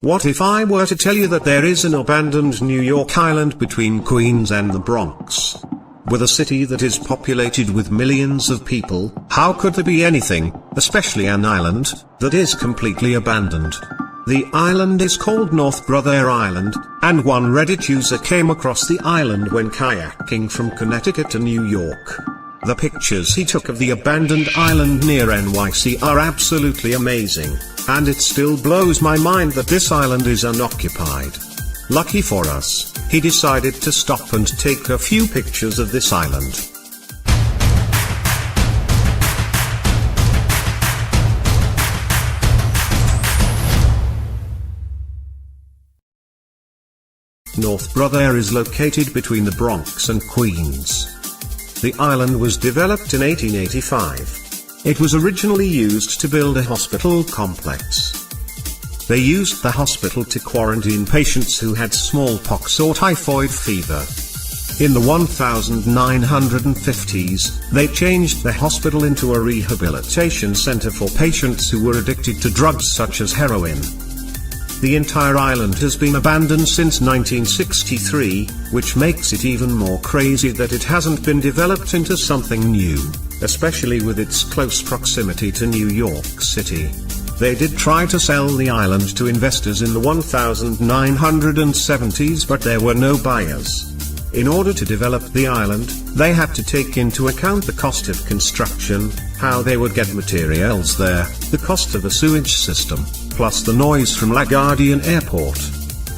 What if I were to tell you that there is an abandoned New York island between Queens and the Bronx? With a city that is populated with millions of people, how could there be anything, especially an island, that is completely abandoned? The island is called North Brother Island, and one Reddit user came across the island when kayaking from Connecticut to New York. The pictures he took of the abandoned island near NYC are absolutely amazing, and it still blows my mind that this island is unoccupied. Lucky for us, he decided to stop and take a few pictures of this island. North Brother is located between the Bronx and Queens. The island was developed in 1885. It was originally used to build a hospital complex. They used the hospital to quarantine patients who had smallpox or typhoid fever. In the 1950s, they changed the hospital into a rehabilitation center for patients who were addicted to drugs such as heroin. The entire island has been abandoned since 1963, which makes it even more crazy that it hasn't been developed into something new, especially with its close proximity to New York City. They did try to sell the island to investors in the 1970s, but there were no buyers. In order to develop the island, they had to take into account the cost of construction, how they would get materials there, the cost of a sewage system, plus the noise from LaGuardia Airport.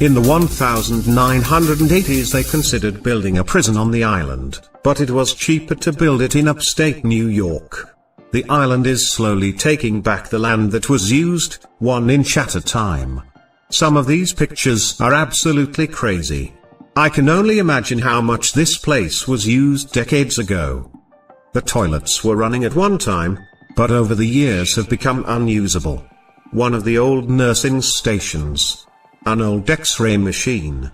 In the 1980s they considered building a prison on the island, but it was cheaper to build it in upstate New York. The island is slowly taking back the land that was used, 1 inch at a time. Some of these pictures are absolutely crazy. I can only imagine how much this place was used decades ago. The toilets were running at one time, but over the years have become unusable. One of the old nursing stations. An old X-ray machine.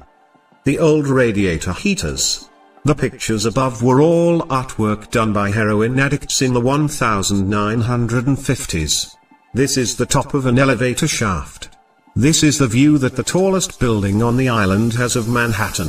The old radiator heaters. The pictures above were all artwork done by heroin addicts in the 1950s. This is the top of an elevator shaft. This is the view that the tallest building on the island has of Manhattan.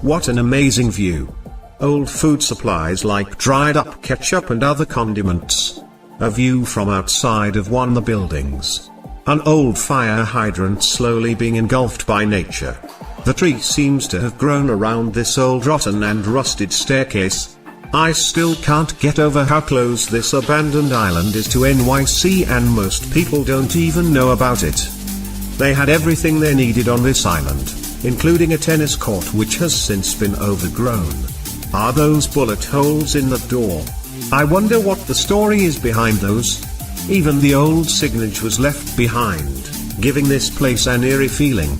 What an amazing view. Old food supplies like dried up ketchup and other condiments. A view from outside of one of the buildings. An old fire hydrant slowly being engulfed by nature. The tree seems to have grown around this old rotten and rusted staircase. I still can't get over how close this abandoned island is to NYC, and most people don't even know about it. They had everything they needed on this island, including a tennis court which has since been overgrown. Are those bullet holes in the door? I wonder what the story is behind those. Even the old signage was left behind, giving this place an eerie feeling.